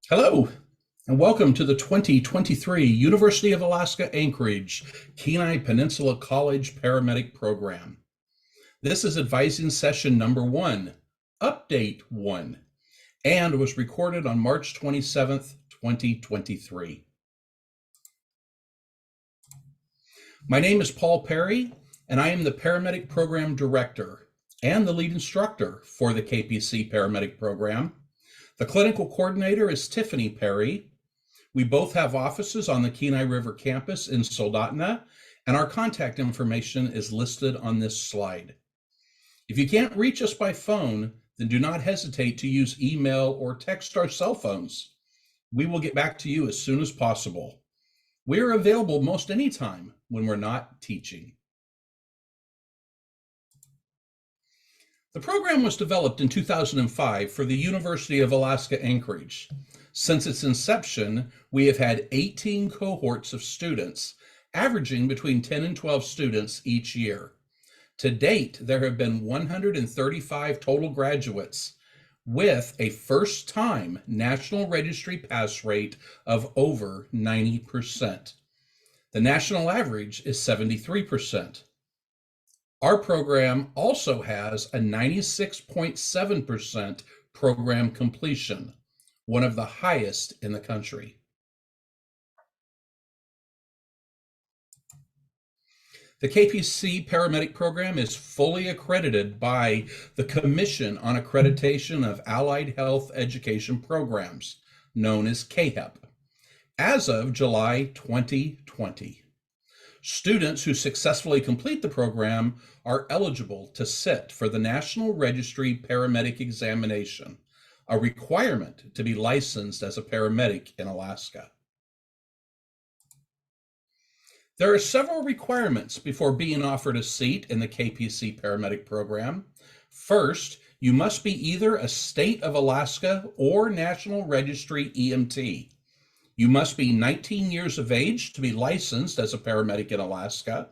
Hello, and welcome to the 2023 University of Alaska Anchorage Kenai Peninsula College Paramedic Program. This is advising session number 1, Update 1, and was recorded on March 27th, 2023. My name is Paul Perry, and I am the Paramedic Program Director and the lead instructor for the KPC Paramedic Program. The clinical coordinator is Tiffany Perry. We both have offices on the Kenai River campus in Soldotna, and our contact information is listed on this slide. If you can't reach us by phone, then do not hesitate to use email or text our cell phones. We will get back to you as soon as possible. We are available most anytime when we're not teaching. The program was developed in 2005 for the University of Alaska Anchorage. Since its inception, we have had 18 cohorts of students, averaging between 10 and 12 students each year. To date, there have been 135 total graduates, with a first-time National Registry pass rate of over 90%. The national average is 73%. Our program also has a 96.7% program completion, one of the highest in the country. The KPC Paramedic Program is fully accredited by the Commission on Accreditation of Allied Health Education Programs, known as KHEP, as of July 2020. Students who successfully complete the program are eligible to sit for the National Registry Paramedic Examination, a requirement to be licensed as a paramedic in Alaska. There are several requirements before being offered a seat in the KPC Paramedic Program. First, you must be either a State of Alaska or National Registry EMT. You must be 19 years of age to be licensed as a paramedic in Alaska.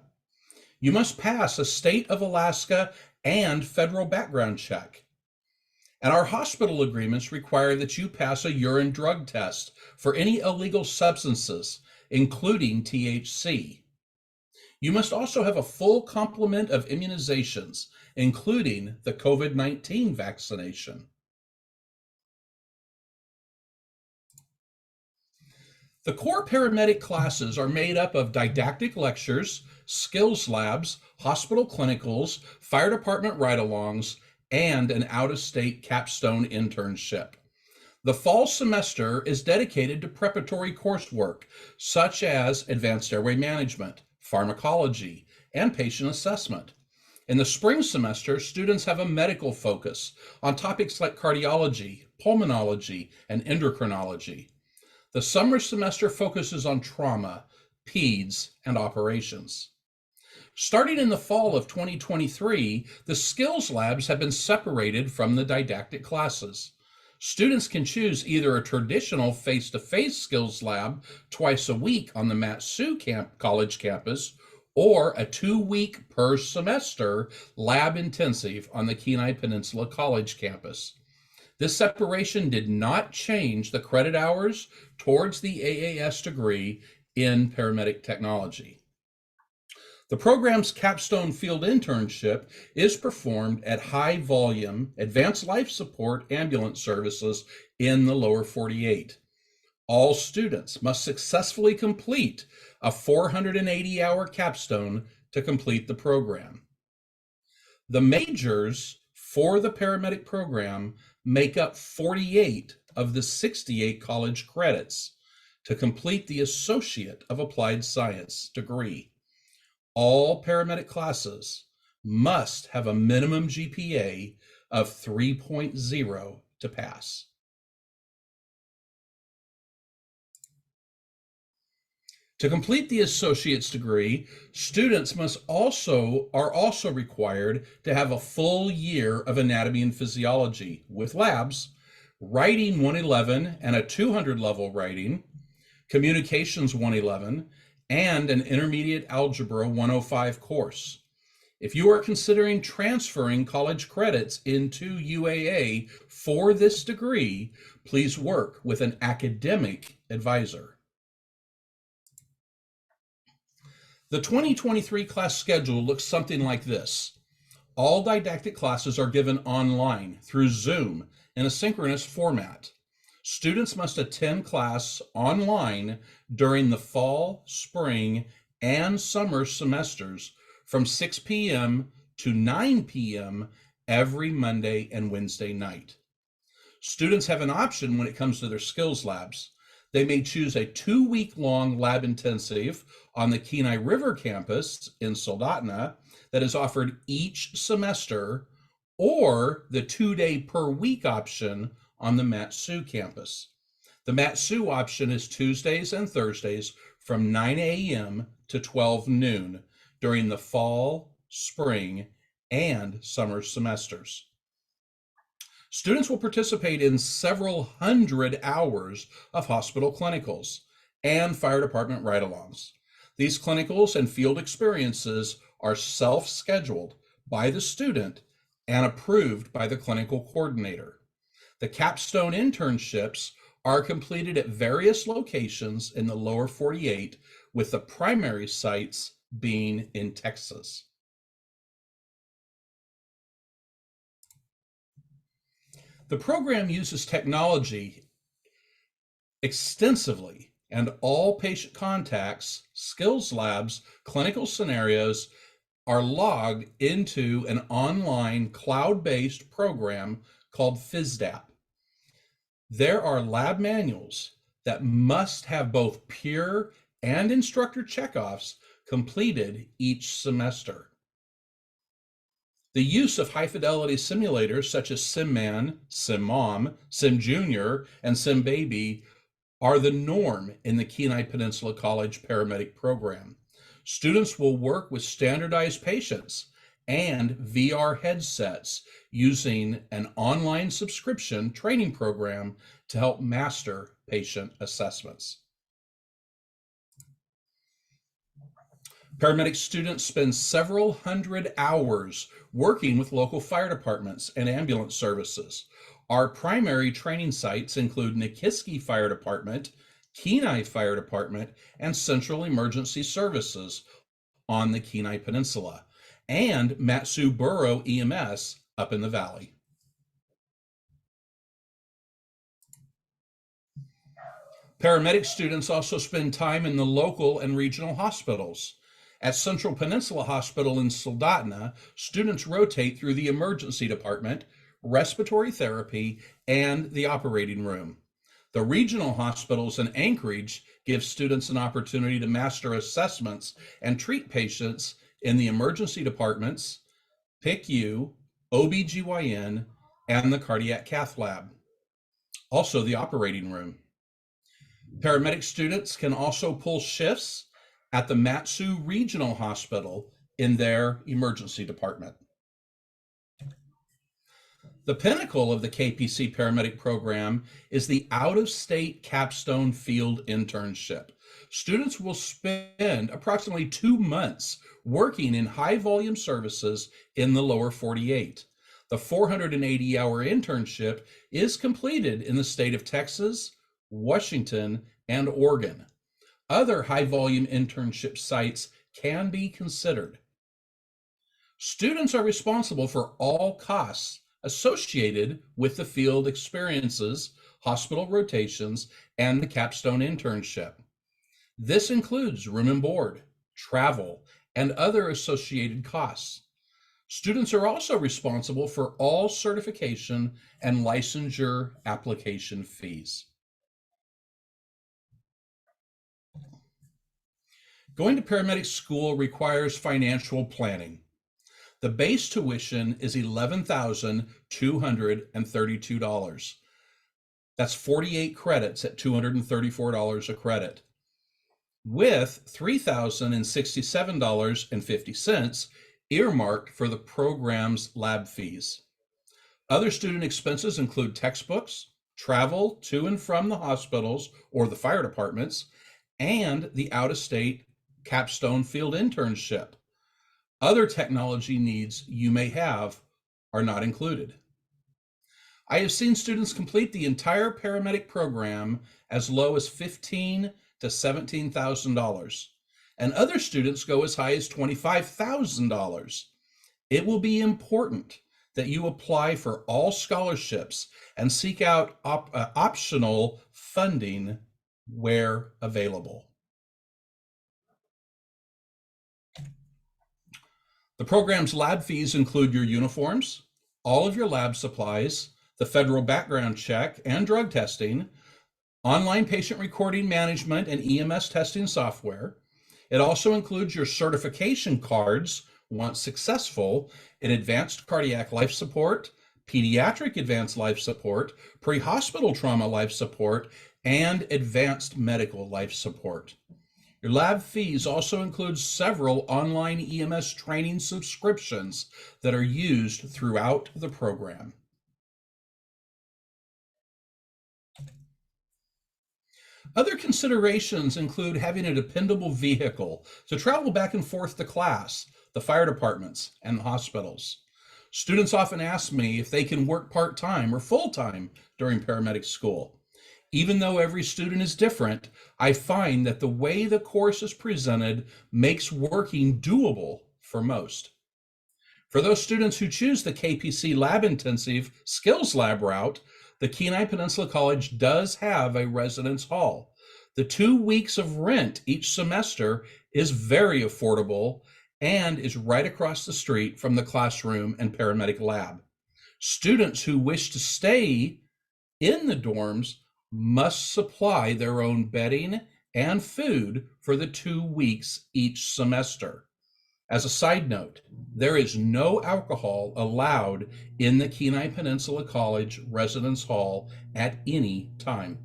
You must pass a State of Alaska and federal background check. And our hospital agreements require that you pass a urine drug test for any illegal substances, including THC. You must also have a full complement of immunizations, including the COVID-19 vaccination. The core paramedic classes are made up of didactic lectures, skills labs, hospital clinicals, fire department ride-alongs, and an out-of-state capstone internship. The fall semester is dedicated to preparatory coursework, such as advanced airway management, pharmacology, and patient assessment. In the spring semester, students have a medical focus on topics like cardiology, pulmonology, and endocrinology. The summer semester focuses on trauma, peds, and operations. Starting in the fall of 2023, the skills labs have been separated from the didactic classes. Students can choose either a traditional face-to-face skills lab twice a week on the Mat-Su College campus, or a 2-week per semester lab intensive on the Kenai Peninsula College campus. This separation did not change the credit hours towards the AAS degree in paramedic technology. The program's capstone field internship is performed at high volume advanced life support ambulance services in the lower 48. All students must successfully complete a 480-hour capstone to complete the program. The majors for the paramedic program make up 48 of the 68 college credits to complete the Associate of Applied Science degree. All paramedic classes must have a minimum GPA of 3.0 to pass. To complete the associate's degree, students are also required to have a full year of anatomy and physiology with labs, writing 111 and a 200 level writing, communications 111, and an intermediate algebra 105 course. If you are considering transferring college credits into UAA for this degree, please work with an academic advisor. The 2023 class schedule looks something like this. All didactic classes are given online through Zoom in a synchronous format. Students must attend class online during the fall, spring, and summer semesters from 6 p.m. to 9 p.m. every Monday and Wednesday night. Students have an option when it comes to their skills labs. They may choose a 2-week-long lab intensive on the Kenai River campus in Soldotna that is offered each semester, or the 2-day per week option on the Mat-Su campus. The Mat-Su option is Tuesdays and Thursdays from 9 a.m. to 12 noon during the fall, spring, and summer semesters. Students will participate in several hundred hours of hospital clinicals and fire department ride-alongs. These clinicals and field experiences are self-scheduled by the student and approved by the clinical coordinator. The capstone internships are completed at various locations in the lower 48, with the primary sites being in Texas. The program uses technology extensively, and all patient contacts, skills labs, clinical scenarios are logged into an online cloud-based program called FISDAP. There are lab manuals that must have both peer and instructor checkoffs completed each semester. The use of high-fidelity simulators such as SimMan, SimMom, SimJunior, and SimBaby are the norm in the Kenai Peninsula College Paramedic program. Students will work with standardized patients and VR headsets using an online subscription training program to help master patient assessments. Paramedic students spend several hundred hours working with local fire departments and ambulance services. Our primary training sites include Nikiski Fire Department, Kenai Fire Department, and Central Emergency Services on the Kenai Peninsula, and Mat-Su Borough EMS up in the valley. Paramedic students also spend time in the local and regional hospitals. At Central Peninsula Hospital in Soldotna, students rotate through the emergency department, respiratory therapy, and the operating room. The regional hospitals in Anchorage give students an opportunity to master assessments and treat patients in the emergency departments, PICU, OBGYN, and the cardiac cath lab. Also the operating room. Paramedic students can also pull shifts at the Mat-Su Regional Hospital in their emergency department. The pinnacle of the KPC paramedic program is the out-of-state capstone field internship. Students will spend approximately 2 months working in high-volume services in the lower 48. The 480-hour internship is completed in the state of Texas, Washington, and Oregon. Other high-volume internship sites can be considered. Students are responsible for all costs associated with the field experiences, hospital rotations, and the capstone internship. This includes room and board, travel, and other associated costs. Students are also responsible for all certification and licensure application fees. Going to paramedic school requires financial planning. The base tuition is $11,232. That's 48 credits at $234 a credit, with $3,067.50 earmarked for the program's lab fees. Other student expenses include textbooks, travel to and from the hospitals or the fire departments, and the out-of-state capstone field internship. Other technology needs you may have are not included. I have seen students complete the entire paramedic program as low as $15,000 to $17,000, and other students go as high as $25,000. It will be important that you apply for all scholarships and seek out optional funding where available. The program's lab fees include your uniforms, all of your lab supplies, the federal background check and drug testing, online patient recording management and EMS testing software. It also includes your certification cards, once successful, in advanced cardiac life support, pediatric advanced life support, pre-hospital trauma life support, and advanced medical life support. Your lab fees also include several online EMS training subscriptions that are used throughout the program. Other considerations include having a dependable vehicle to travel back and forth to class, the fire departments, and the hospitals. Students often ask me if they can work part-time or full-time during paramedic school. Even though every student is different, I find that the way the course is presented makes working doable for most. For those students who choose the KPC Lab Intensive Skills Lab route, the Kenai Peninsula College does have a residence hall. The 2 weeks of rent each semester is very affordable and is right across the street from the classroom and paramedic lab. Students who wish to stay in the dorms must supply their own bedding and food for the 2 weeks each semester. As a side note, there is no alcohol allowed in the Kenai Peninsula College Residence Hall at any time.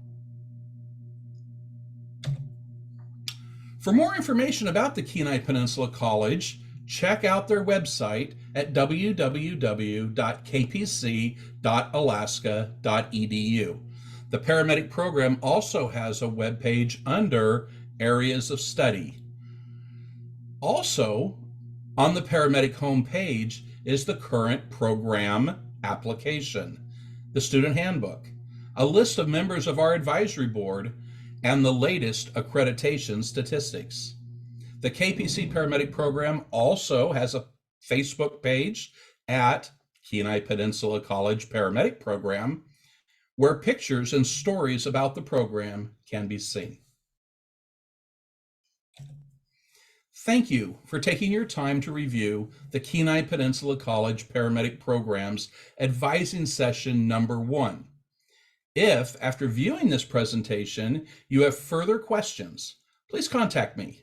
For more information about the Kenai Peninsula College, check out their website at www.kpc.alaska.edu. The paramedic program also has a webpage under Areas of Study. Also, on the paramedic homepage is the current program application, the student handbook, a list of members of our advisory board, and the latest accreditation statistics. The KPC paramedic program also has a Facebook page at Kenai Peninsula College Paramedic Program, where pictures and stories about the program can be seen. Thank you for taking your time to review the Kenai Peninsula College Paramedic Program's Advising Session Number 1. If, after viewing this presentation, you have further questions, please contact me.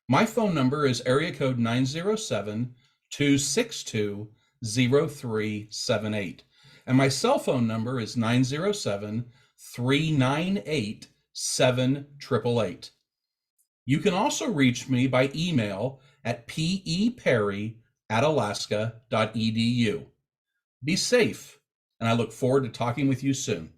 My phone number is area code 907-262-0378, and my cell phone number is 907-398-7888. You can also reach me by email at peperry@alaska.edu. Be safe, and I look forward to talking with you soon.